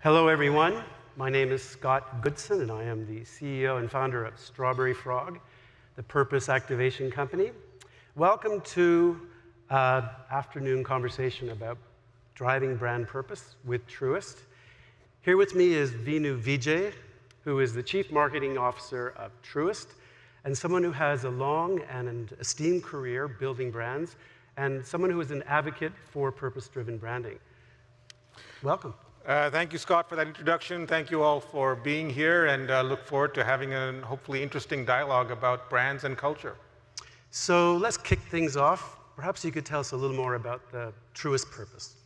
Hello, everyone. My name is Scott Goodson, and I am the CEO and founder of StrawberryFrog, the purpose activation company. Welcome to an afternoon conversation about driving brand purpose with Truist. Here with me is Vinoo Vijay, who is the Chief Marketing Officer of Truist, and someone who has a long and an esteemed career building brands, and someone who is an advocate for purpose-driven branding. Welcome. Thank you, Scott, for that introduction. Thank you all for being here, and look forward to having a hopefully interesting dialogue about brands and culture. So let's kick things off. Perhaps you could tell us a little more about the Truist purpose.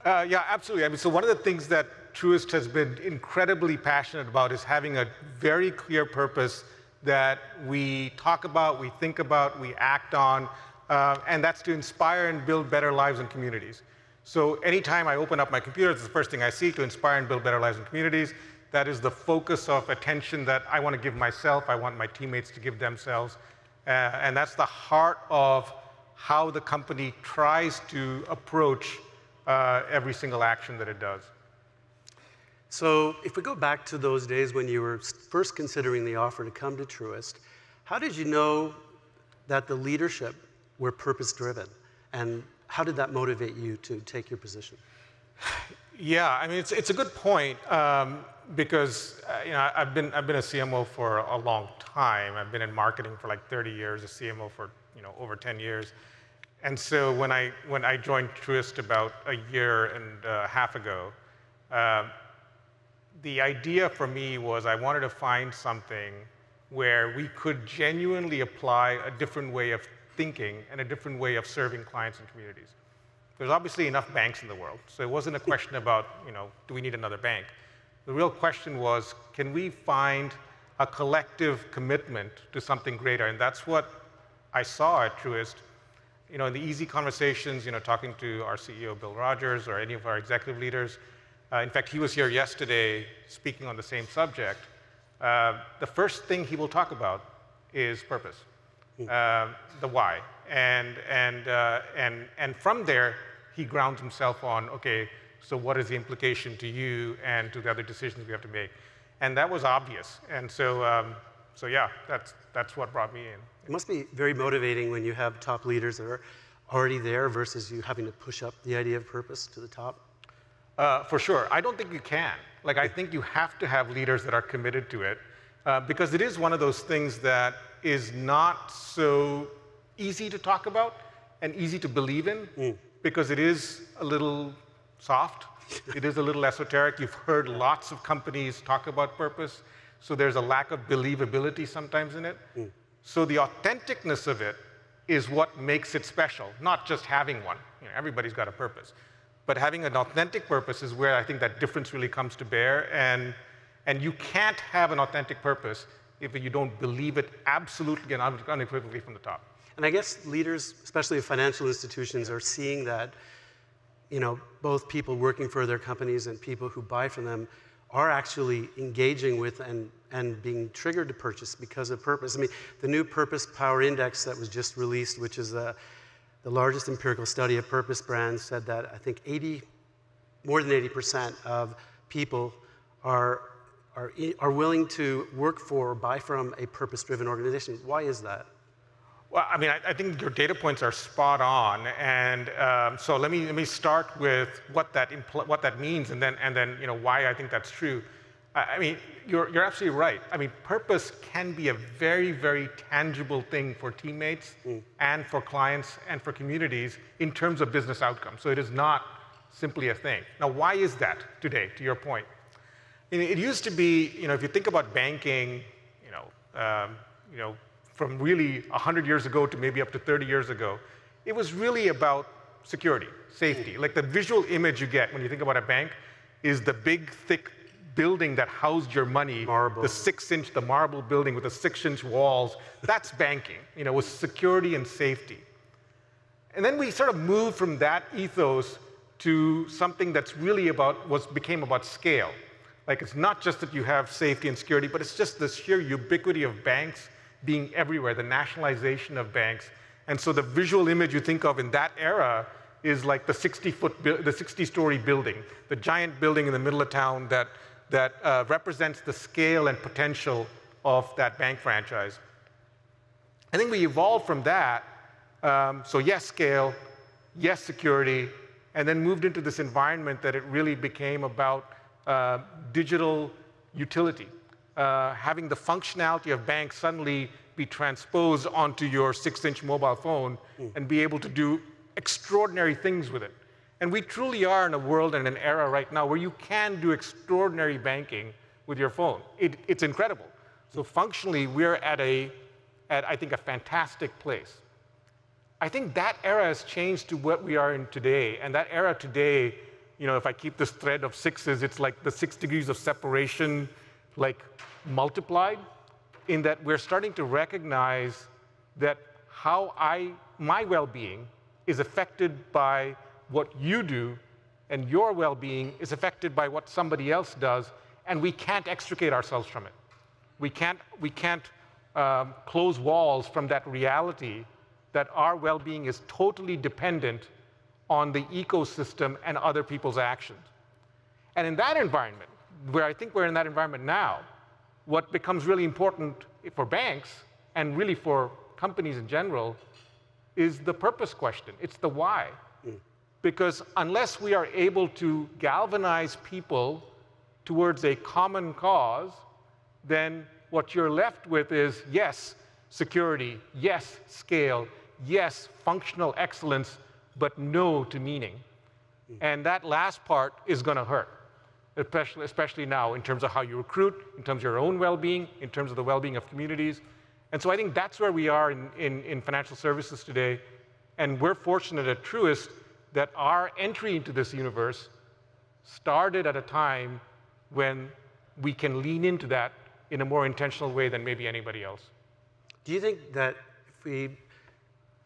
Yeah, absolutely. I mean, so one of the things that Truist has been incredibly passionate about is having a very clear purpose that we talk about, we think about, we act on, and that's to inspire and build better lives and communities. So anytime I open up my computer, it's the first thing I see, to inspire and build better lives and communities. That is the focus of attention that I want to give myself, I want my teammates to give themselves. And that's the heart of how the company tries to approach every single action that it does. So if we go back to those days when you were first considering the offer to come to Truist, how did you know that the leadership were purpose-driven? And how did that motivate you to take your position? Yeah, I mean, it's a good point because I've been a CMO for a long time. I've been in marketing for like 30 years, a CMO for over 10 years, and so when I joined Truist about a year and a half ago, the idea for me was I wanted to find something where we could genuinely apply a different way of thinking and a different way of serving clients and communities. There's obviously enough banks in the world, so it wasn't a question about, do we need another bank? The real question was, can we find a collective commitment to something greater? And that's what I saw at Truist. In the easy conversations, talking to our CEO, Bill Rogers, or any of our executive leaders. In fact, he was here yesterday speaking on the same subject. The first thing he will talk about is purpose. The why, and from there he grounds himself on, okay, so what is the implication to you and to the other decisions we have to make, and that was obvious, and so yeah, that's what brought me in. It must be very motivating when you have top leaders that are already there versus you having to push up the idea of purpose to the top. For sure, I don't think you can. I think you have to have leaders that are committed to it, because it is one of those things that is not so easy to talk about and easy to believe in, because it is a little soft, it is a little esoteric. You've heard lots of companies talk about purpose, so there's a lack of believability sometimes in it. So the authenticness of it is what makes it special, not just having one. Everybody's got a purpose. But having an authentic purpose is where I think that difference really comes to bear, and you can't have an authentic purpose if you don't believe it absolutely and unequivocally from the top. And I guess leaders, especially financial institutions, are seeing that, both people working for their companies and people who buy from them are actually engaging with and being triggered to purchase because of purpose. I mean, the new Purpose Power Index that was just released, which is the largest empirical study of purpose brands, said that I think more than 80% of people are willing to work for or buy from a purpose-driven organization. Why is that? Well, I mean, I think your data points are spot on, and so let me start with what that means, and then why I think that's true. I mean, you're absolutely right. I mean, purpose can be a very, very tangible thing for teammates and for clients and for communities in terms of business outcomes. So it is not simply a thing. Now, why is that today? To your point. It used to be, if you think about banking, from really 100 years ago to maybe up to 30 years ago, it was really about security, safety. Like the visual image you get when you think about a bank is the big, thick building that housed your money, marble. The marble building with the 6-inch walls. That's banking, with security and safety. And then we sort of moved from that ethos to something that's really became about scale. Like it's not just that you have safety and security, but it's just the sheer ubiquity of banks being everywhere, the nationalization of banks. And so the visual image you think of in that era is like the 60-story building, the giant building in the middle of town that represents the scale and potential of that bank franchise. I think we evolved from that, so yes, scale, yes, security, and then moved into this environment that it really became about digital utility, having the functionality of banks suddenly be transposed onto your 6-inch mobile phone and be able to do extraordinary things with it. And we truly are in a world and an era right now where you can do extraordinary banking with your phone. It's incredible. So functionally, we're at I think, a fantastic place. I think that era has changed to what we are in today. And that era today, if I keep this thread of sixes, it's like the 6 degrees of separation, like multiplied, in that we're starting to recognize that how my well-being is affected by what you do, and your well-being is affected by what somebody else does, and we can't extricate ourselves from it. We can't close walls from that reality that our well-being is totally dependent on the ecosystem and other people's actions. And in that environment, where I think we're in that environment now, what becomes really important for banks and really for companies in general is the purpose question. It's the why. Because unless we are able to galvanize people towards a common cause, then what you're left with is, yes, security, yes, scale, yes, functional excellence, but no to meaning. And that last part is going to hurt, especially now in terms of how you recruit, in terms of your own well-being, in terms of the well-being of communities. And so I think that's where we are in financial services today. And we're fortunate at Truist that our entry into this universe started at a time when we can lean into that in a more intentional way than maybe anybody else. Do you think that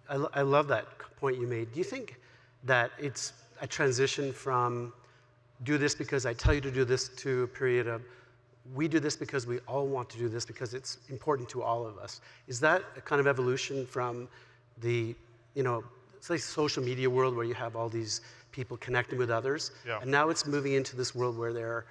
I love that point you made. Do you think that it's a transition from do this because I tell you to do this to a period of we do this because we all want to do this because it's important to all of us? Is that a kind of evolution from the, say social media world where you have all these people connecting with others, and now it's moving into this world where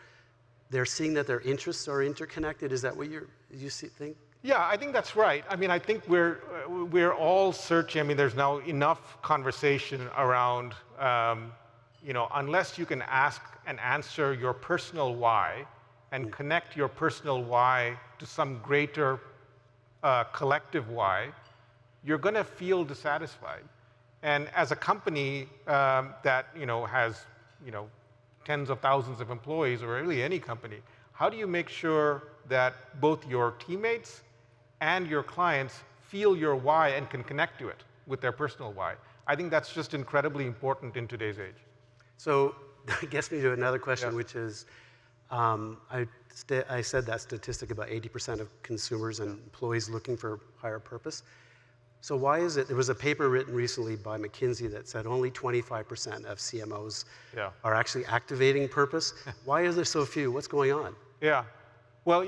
they're seeing that their interests are interconnected? Is that what you think? Yeah, I think that's right. I mean, I think we're all searching. I mean, there's now enough conversation around, unless you can ask and answer your personal why and connect your personal why to some greater collective why, you're going to feel dissatisfied. And as a company that has tens of thousands of employees, or really any company, how do you make sure that both your teammates and your clients feel your why and can connect to it with their personal why? I think that's just incredibly important in today's age. So that gets me to another question, which is, I said that statistic about 80% of consumers and employees looking for higher purpose. So why is it, there was a paper written recently by McKinsey that said only 25% of CMOs are actually activating purpose. Why is there so few? What's going on? Yeah, well,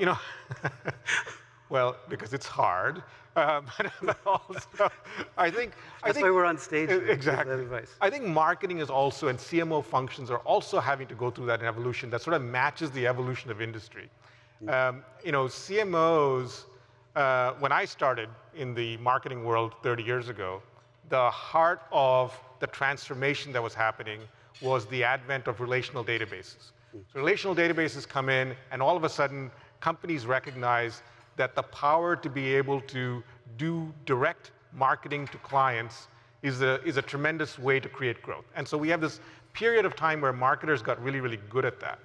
well, because it's hard, but also, I think that's why we're on stage. Exactly. I think marketing is also, and CMO functions are also having to go through that evolution that sort of matches the evolution of industry. CMOs, when I started in the marketing world 30 years ago, the heart of the transformation that was happening was the advent of relational databases. So relational databases come in, and all of a sudden, companies recognize that the power to be able to do direct marketing to clients is a tremendous way to create growth. And so we have this period of time where marketers got really, really good at that.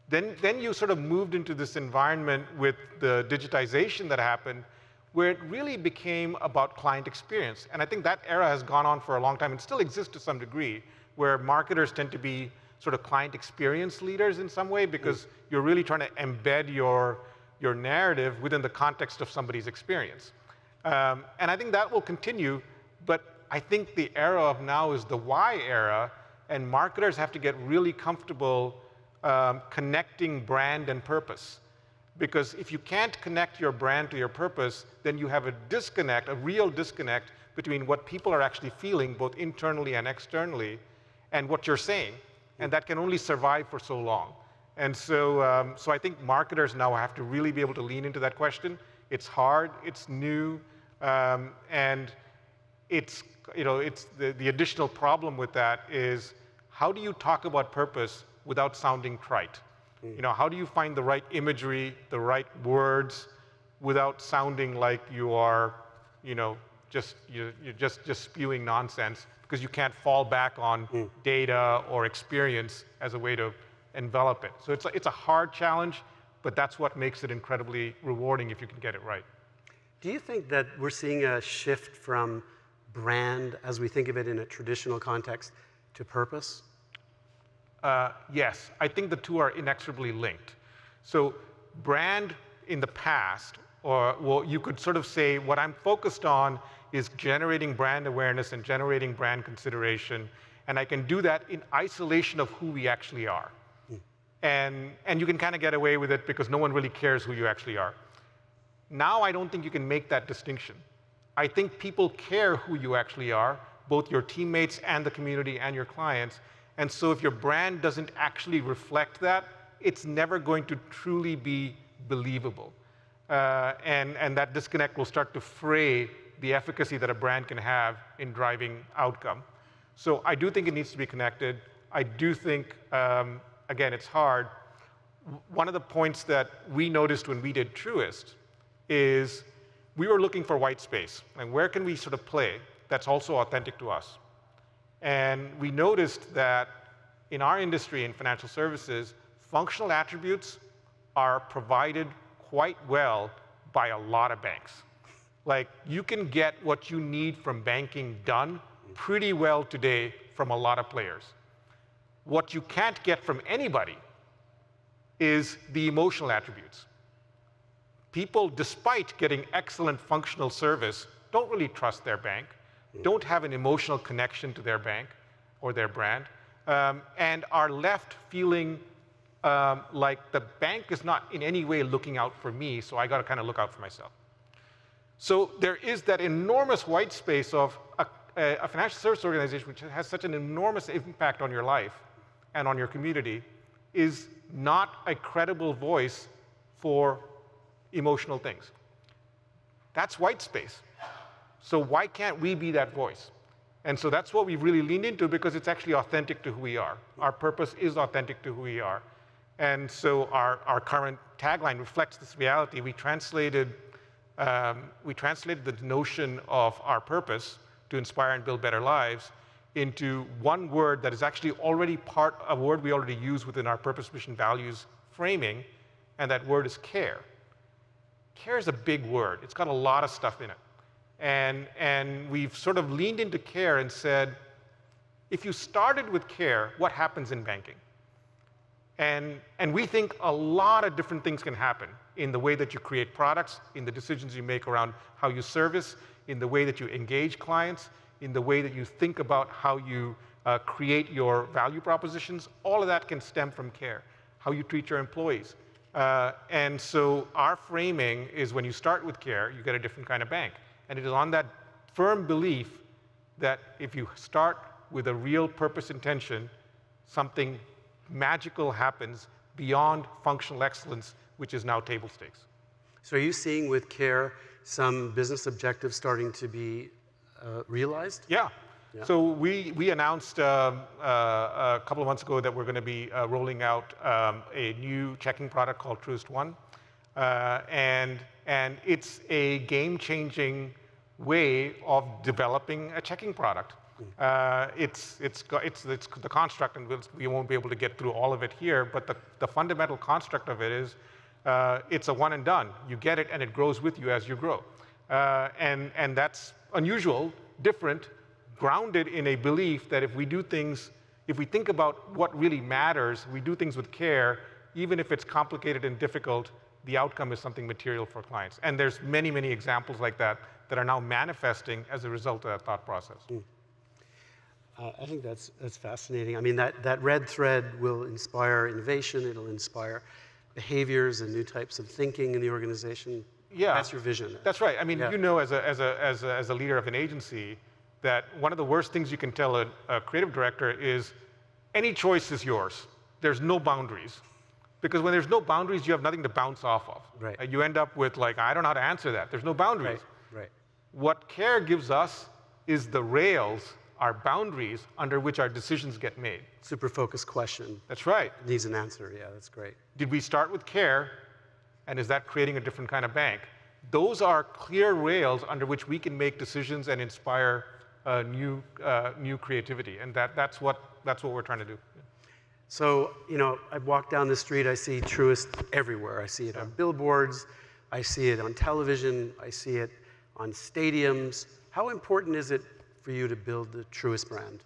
Then you sort of moved into this environment with the digitization that happened, where it really became about client experience. And I think that era has gone on for a long time and still exists to some degree, where marketers tend to be sort of client experience leaders in some way, because you're really trying to embed your narrative within the context of somebody's experience. And I think that will continue, but I think the era of now is the why era, and marketers have to get really comfortable connecting brand and purpose. Because if you can't connect your brand to your purpose, then you have a disconnect, a real disconnect between what people are actually feeling, both internally and externally, and what you're saying. And that can only survive for so long. And so, so I think marketers now have to really be able to lean into that question. It's hard, it's new, and it's, it's the additional problem with that is how do you talk about purpose without sounding trite? How do you find the right imagery, the right words, without sounding like you are, you're just spewing nonsense because you can't fall back on data or experience as a way to envelop it. So it's a hard challenge, but that's what makes it incredibly rewarding if you can get it right. Do you think that we're seeing a shift from brand, as we think of it in a traditional context, to purpose? Yes, I think the two are inexorably linked. So brand in the past, or well, you could sort of say what I'm focused on is generating brand awareness and generating brand consideration, and I can do that in isolation of who we actually are. And you can kind of get away with it because no one really cares who you actually are. Now I don't think you can make that distinction. I think people care who you actually are, both your teammates and the community and your clients. And so if your brand doesn't actually reflect that, it's never going to truly be believable. And that disconnect will start to fray the efficacy that a brand can have in driving outcome. So I do think it needs to be connected. I do think, again, it's hard. One of the points that we noticed when we did Truist is we were looking for white space. And where can we sort of play that's also authentic to us? And we noticed that in our industry, in financial services, functional attributes are provided quite well by a lot of banks. Like, you can get what you need from banking done pretty well today from a lot of players. What you can't get from anybody is the emotional attributes. People, despite getting excellent functional service, don't really trust their bank, don't have an emotional connection to their bank or their brand, and are left feeling like the bank is not in any way looking out for me, so I got to kind of look out for myself. So there is that enormous white space of a financial service organization which has such an enormous impact on your life and on your community is not a credible voice for emotional things. That's white space. So why can't we be that voice? And so that's what we've really leaned into because it's actually authentic to who we are. Our purpose is authentic to who we are. And so our current tagline reflects this reality. We translated the notion of our purpose to inspire and build better lives into one word that is actually already a word we already use within our purpose, mission, values framing, and that word is care. Care is a big word. It's got a lot of stuff in it. And we've sort of leaned into care and said, if you started with care, what happens in banking? And we think a lot of different things can happen in the way that you create products, in the decisions you make around how you service, in the way that you engage clients, in the way that you think about how you create your value propositions. All of that can stem from care, how you treat your employees. And so our framing is when you start with care, you get a different kind of bank. And it is on that firm belief that if you start with a real purpose intention, something magical happens beyond functional excellence, which is now table stakes. So are you seeing with care some business objectives starting to be realized? Yeah. So we announced a couple of months ago that we're going to be rolling out a new checking product called Truist One. And it's a game-changing way of developing a checking product. It's the construct, and we won't be able to get through all of it here, but the fundamental construct of it is it's a one and done. You get it, and it grows with you as you grow. And that's unusual, different, grounded in a belief that if we do things, if we think about what really matters, we do things with care, even if it's complicated and difficult, the outcome is something material for clients. And there's many, many examples like that that are now manifesting as a result of that thought process. I think that's fascinating. I mean, that red thread will inspire innovation. It'll inspire behaviors and new types of thinking in the organization. Yeah. That's your vision. That's right. I mean, Yeah. you know, as a leader of an agency, that one of the worst things you can tell a creative director is any choice is yours. There's no boundaries. Because when there's no boundaries, you have nothing to bounce off of. Right. You end up with like, I don't know how to answer that. There's no boundaries. Right. What CARE gives us is the rails, our boundaries under which our decisions get made. Super focused question. That's right. Needs an answer. Yeah, that's great. Did we start with CARE, and is that creating a different kind of bank? Those are clear rails under which we can make decisions and inspire new creativity, and that's what we're trying to do. So, you know, I walk down the street, I see Truist everywhere. I see it on billboards, I see it on television, I see it on stadiums. How important is it for you to build the Truist brand?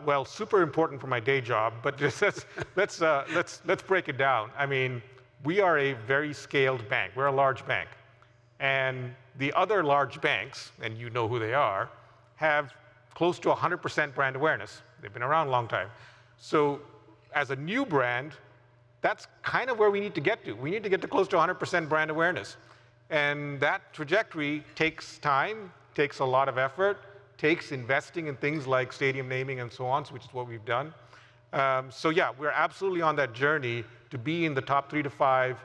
Well, super important for my day job, but just let's break it down. I mean, we are a very scaled bank. We're a large bank. And the other large banks, and you know who they are, have close to 100% brand awareness. They've been around a long time. So as a new brand, that's kind of where we need to get to. We need to get to close to 100% brand awareness. And that trajectory takes time, takes a lot of effort, takes investing in things like stadium naming and so on, which is what we've done. So yeah, we're absolutely on that journey to be in the top 3 to 5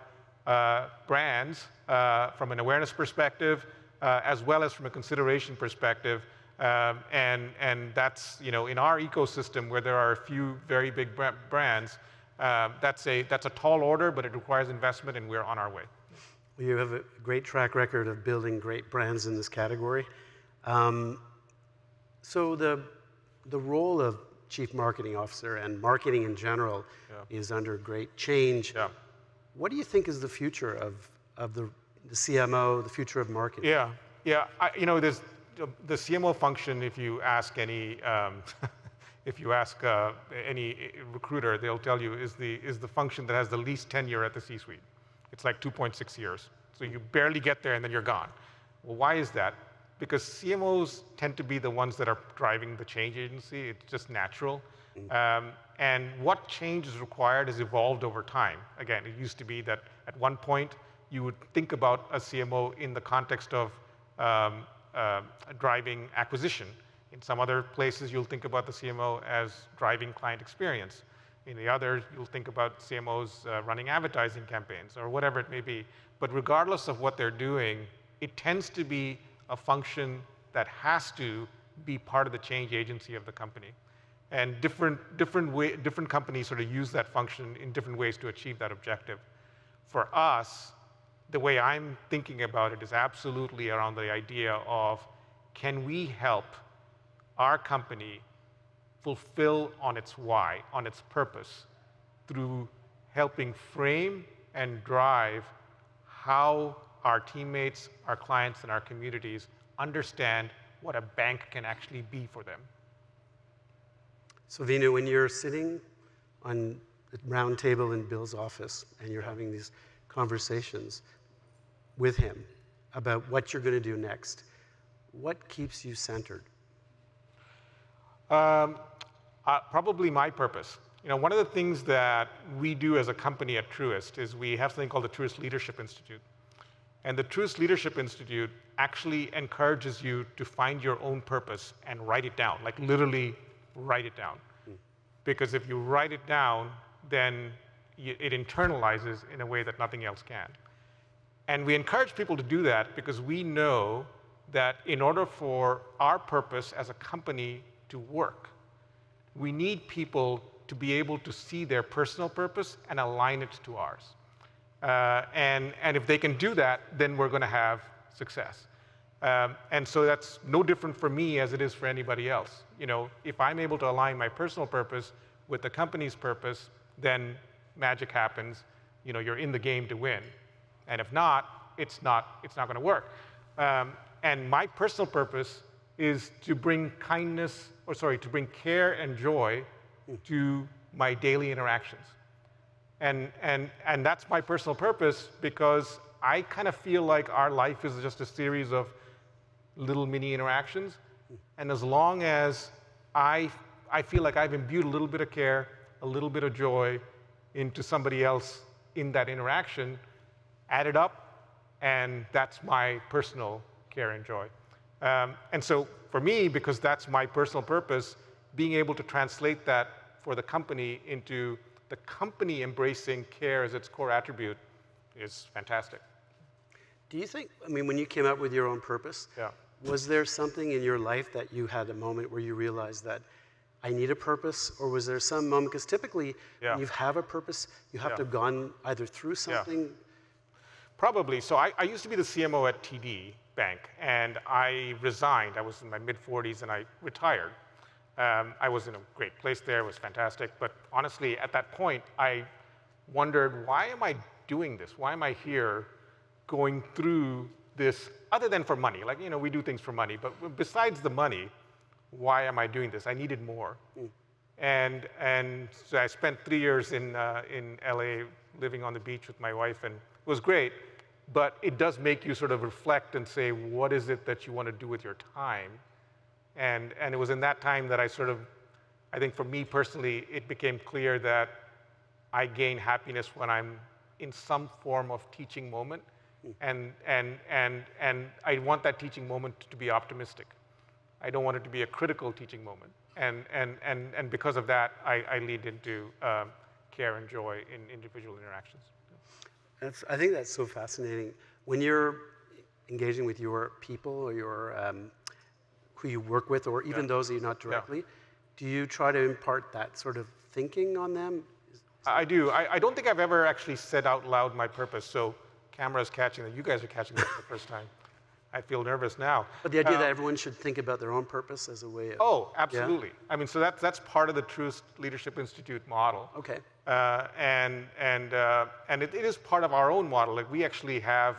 brands from an awareness perspective, as well as from a consideration perspective. And that's, you know, in our ecosystem where there are a few very big brands, that's a tall order, but it requires investment, and we're on our way. Well, you have a great track record of building great brands in this category. So the role of Chief Marketing Officer and marketing in general is under great change. Yeah. What do you think is the future of the CMO, the future of marketing? Yeah. You know, there's the CMO function. If you ask any any recruiter, they'll tell you is the function that has the least tenure at the C-suite. It's like 2.6 years. So you barely get there and then you're gone. Well, why is that? Because CMOs tend to be the ones that are driving the change agency. It's just natural. And what change is required has evolved over time. Again, it used to be that at one point you would think about a CMO in the context of driving acquisition. In some other places, you'll think about the CMO as driving client experience. In the others, you'll think about CMOs running advertising campaigns or whatever it may be. But regardless of what they're doing, it tends to be a function that has to be part of the change agency of the company. And different companies sort of use that function in different ways to achieve that objective. For us, the way I'm thinking about it is absolutely around the idea of, can we help our company fulfill on its why, on its purpose, through helping frame and drive how our teammates, our clients, and our communities understand what a bank can actually be for them. So Vinoo, when you're sitting on the round table in Bill's office and you're having these conversations with him about what you're going to do next, what keeps you centered? Probably my purpose. You know, one of the things that we do as a company at Truist is we have something called the Truist Leadership Institute. And the Truist Leadership Institute actually encourages you to find your own purpose and write it down, like literally write it down. Because if you write it down, then it internalizes in a way that nothing else can. And we encourage people to do that because we know that in order for our purpose as a company to work, we need people to be able to see their personal purpose and align it to ours. And if they can do that, then we're going to have success. And so that's no different for me as it is for anybody else. You know, if I'm able to align my personal purpose with the company's purpose, then magic happens. You know, you're in the game to win. And if not, it's not going to work. And my personal purpose is to bring to bring care and joy to my daily interactions. And that's my personal purpose because I kind of feel like our life is just a series of little mini interactions. And as long as I feel like I've imbued a little bit of care, a little bit of joy into somebody else in that interaction, add it up, and that's my personal care and joy. And so for me, because that's my personal purpose, being able to translate that for the company into the company embracing care as its core attribute is fantastic. Do you think, I mean, when you came up with your own purpose, Yeah. was there something in your life that you had a moment where you realized that I need a purpose, or was there some moment, because typically when you have a purpose, you have to have gone either through something. Probably. So I used to be the CMO at TD Bank, and I resigned. I was in my mid-40s, and I retired. I was in a great place there. It was fantastic. But honestly, at that point, I wondered, why am I doing this? Why am I here going through this, other than for money? Like, you know, we do things for money. But besides the money, why am I doing this? I needed more. And so I spent 3 years in LA living on the beach with my wife, and it was great. But it does make you sort of reflect and say, what is it that you want to do with your time? And it was in that time that I think for me personally, it became clear that I gain happiness when I'm in some form of teaching moment. And I want that teaching moment to be optimistic. I don't want it to be a critical teaching moment. And because of that, I lead into care and joy in individual interactions. I think that's so fascinating. When you're engaging with your people or your who you work with, or even those that you're not directly, do you try to impart that sort of thinking on them? I do. I don't think I've ever actually said out loud my purpose. So camera's catching that. You guys are catching that for the first time. I feel nervous now. But the idea that everyone should think about their own purpose as a way of... Oh, absolutely. I mean, so that's part of the Truist Leadership Institute model. Okay. And it is part of our own model. Like, we actually have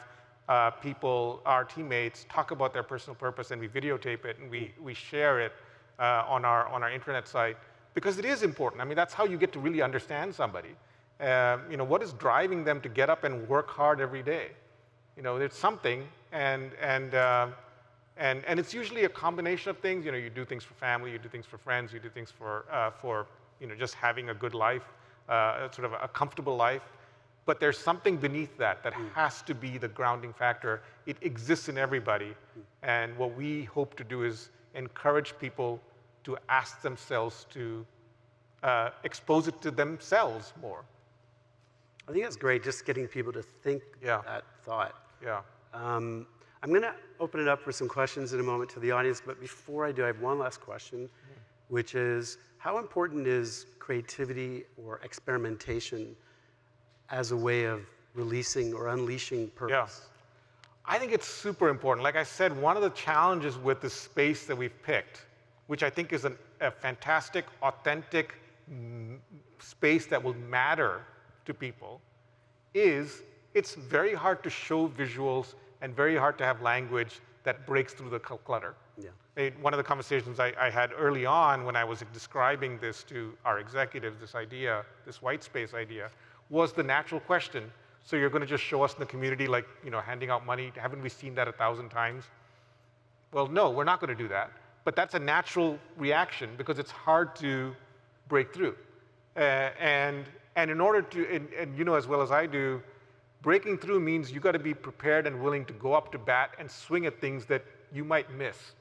people, our teammates, talk about their personal purpose, and we videotape it, and we share it on our intranet site, because it is important. I mean, that's how you get to really understand somebody. You know, what is driving them to get up and work hard every day? You know, there's something, and it's usually a combination of things. You know, you do things for family, you do things for friends, you do things for you know, just having a good life, sort of a comfortable life. But there's something beneath that has to be the grounding factor. It exists in everybody, and what we hope to do is encourage people to ask themselves to expose it to themselves more. I think that's great, just getting people to think that thought. Yeah. I'm going to open it up for some questions in a moment to the audience, but before I do, I have one last question, which is, how important is creativity or experimentation as a way of releasing or unleashing purpose? Yeah. I think it's super important. Like I said, one of the challenges with the space that we've picked, which I think is a fantastic, authentic space that will matter to people, is it's very hard to show visuals and very hard to have language that breaks through the clutter. Yeah. One of the conversations I had early on when I was describing this to our executives, this idea, this white space idea, was the natural question. So you're going to just show us in the community, like, you know, handing out money? Haven't we seen that 1,000 times? Well, no, we're not going to do that. But that's a natural reaction because it's hard to break through. And in order to, and you know as well as I do, breaking through means you got to be prepared and willing to go up to bat and swing at things that you might miss.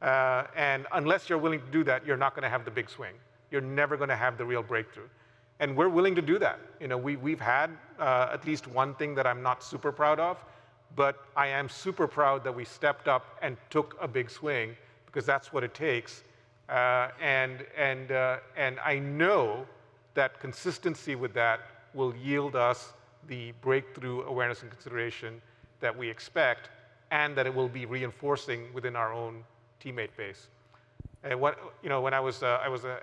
And unless you're willing to do that, you're not going to have the big swing. You're never going to have the real breakthrough. And we're willing to do that. You know, we've had at least one thing that I'm not super proud of, but I am super proud that we stepped up and took a big swing, because that's what it takes. And I know that consistency with that will yield us the breakthrough awareness and consideration that we expect, and that it will be reinforcing within our own teammate base. And when I was a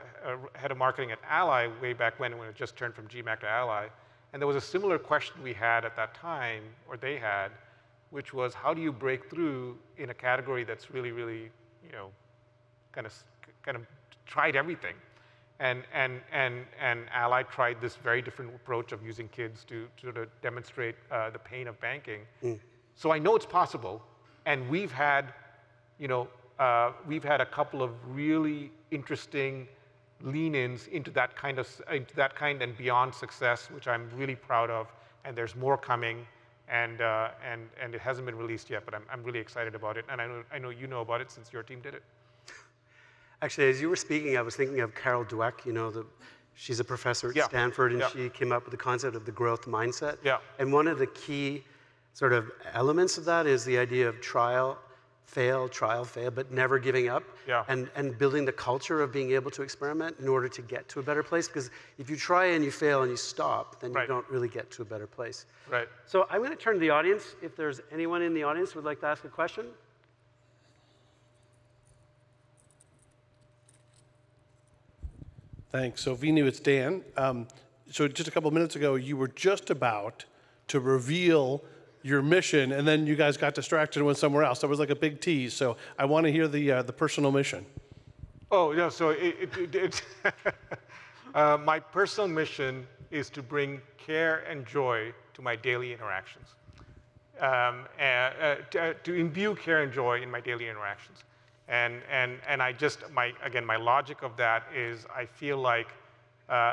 head of marketing at Ally way back when it just turned from GMAC to Ally, and there was a similar question we had at that time, or they had, which was, how do you break through in a category that's really, really, you know, kind of tried everything? And Ally tried this very different approach of using kids to sort of demonstrate the pain of banking. So I know it's possible, and we've had, you know, a couple of really interesting lean-ins into that kind and beyond success, which I'm really proud of, and there's more coming. and it hasn't been released yet, but I'm really excited about it, and I know you know about it since your team did it. Actually, as you were speaking, I was thinking of Carol Dweck. She's a professor at Stanford, and she came up with the concept of the growth mindset. Yeah. And one of the key sort of elements of that is the idea of trial, fail, but never giving up. Yeah. And building the culture of being able to experiment in order to get to a better place. Because if you try and you fail and you stop, then you don't really get to a better place. Right. So I'm going to turn to the audience. If there's anyone in the audience who would like to ask a question. Thanks. So Vinoo, it's Dan. So just a couple of minutes ago, you were just about to reveal your mission, and then you guys got distracted and went somewhere else. That was like a big tease. So I want to hear the personal mission. Oh, no, so my personal mission is to bring care and joy to my daily interactions, to imbue care and joy in my daily interactions. And I just, my logic of that is I feel like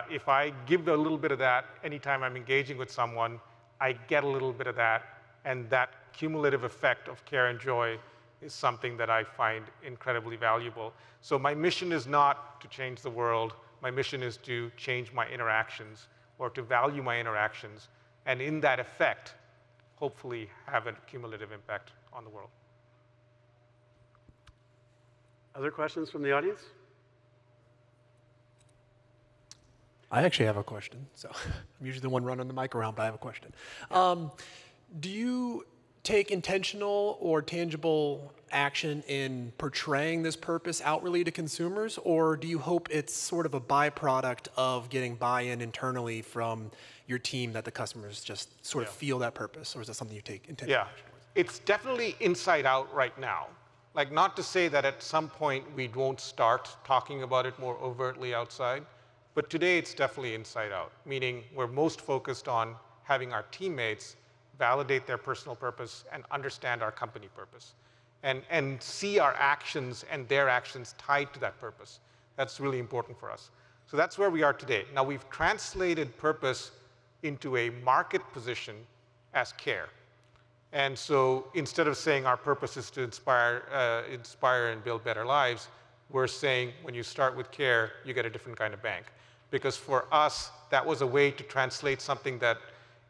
if I give a little bit of that anytime I'm engaging with someone, I get a little bit of that, and that cumulative effect of care and joy is something that I find incredibly valuable. So my mission is not to change the world. My mission is to change my interactions or to value my interactions, and in that effect, hopefully have a cumulative impact on the world. Other questions from the audience? I actually have a question. So I'm usually the one running the mic around, but I have a question. Do you take intentional or tangible action in portraying this purpose outwardly to consumers, or do you hope it's sort of a byproduct of getting buy-in internally from your team that the customers just sort of feel that purpose, or is that something you take intentional action with? It's definitely inside out right now. Like, not to say that at some point we won't start talking about it more overtly outside, but today it's definitely inside out, meaning we're most focused on having our teammates validate their personal purpose and understand our company purpose, and see our actions and their actions tied to that purpose. That's really important for us. So that's where we are today. Now, we've translated purpose into a market position as care. And so instead of saying our purpose is to inspire and build better lives, we're saying when you start with care, you get a different kind of bank. Because for us, that was a way to translate something that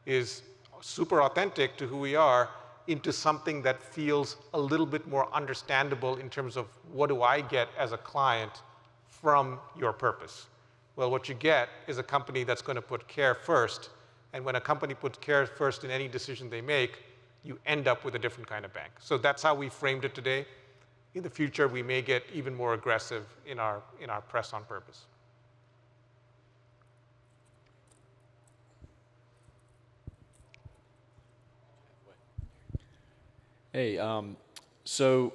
is super authentic to who we are into something that feels a little bit more understandable in terms of what do I get as a client from your purpose. Well, what you get is a company that's going to put care first. And when a company puts care first in any decision they make, you end up with a different kind of bank. So that's how we framed it today. In the future, we may get even more aggressive in our press on purpose. Hey, so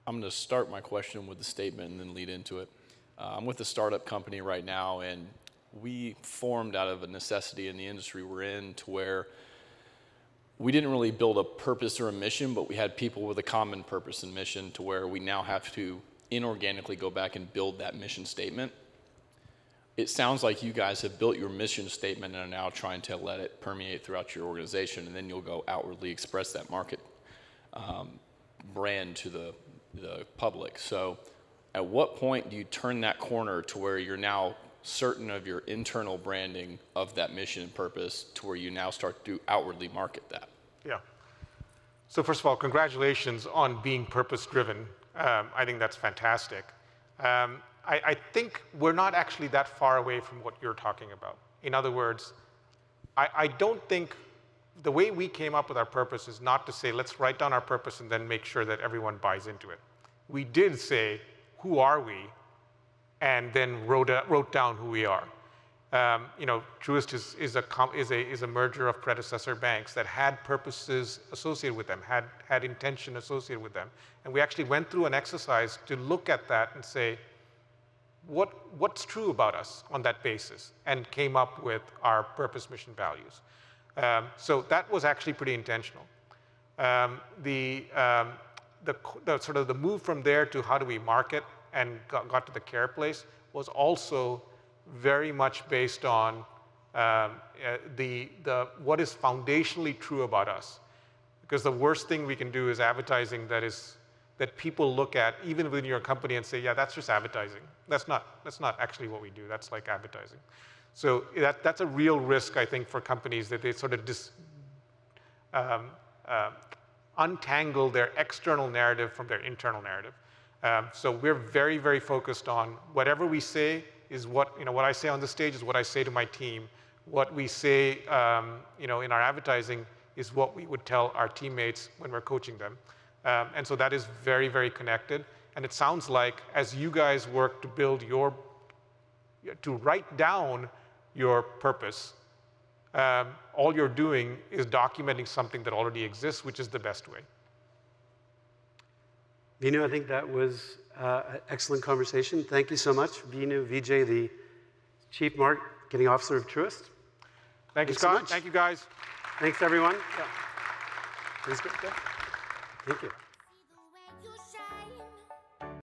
I'm going to start my question with a statement and then lead into it. I'm with a startup company right now, and we formed out of a necessity in the industry we're in to where we didn't really build a purpose or a mission, but we had people with a common purpose and mission to where we now have to inorganically go back and build that mission statement. It sounds like you guys have built your mission statement and are now trying to let it permeate throughout your organization, and then you'll go outwardly express that market brand to the public. So at what point do you turn that corner to where you're now certain of your internal branding of that mission and purpose to where you now start to outwardly market that? Yeah. So first of all, congratulations on being purpose-driven. I think that's fantastic. I think we're not actually that far away from what you're talking about. In other words, I don't think the way we came up with our purpose is not to say, let's write down our purpose and then make sure that everyone buys into it. We did say, who are we? And then wrote down who we are. Truist is a merger of predecessor banks that had purposes associated with them, had intention associated with them. And we actually went through an exercise to look at that and say, what's true about us on that basis, and came up with our purpose, mission, values. So that was actually pretty intentional. The sort of the move from there to how do we market and got to the care place was also very much based on what is foundationally true about us. Because the worst thing we can do is advertising that people look at, even within your company, and say, yeah, that's just advertising. That's not actually what we do. That's like advertising. So that's a real risk, I think, for companies, that they sort of untangle their external narrative from their internal narrative. So we're very, very focused on whatever we say is what I say on the stage is what I say to my team. What we say in our advertising is what we would tell our teammates when we're coaching them. And so that is very, very connected. And it sounds like as you guys work to build to write down your purpose, all you're doing is documenting something that already exists, which is the best way. Vinoo, I think that was an excellent conversation. Thank you so much. Vinoo Vijay, the Chief Marketing Officer of Truist. Thank you, Thanks Scott. so much. Thank you, guys. Thanks, everyone. Yeah. Please go. Thank you.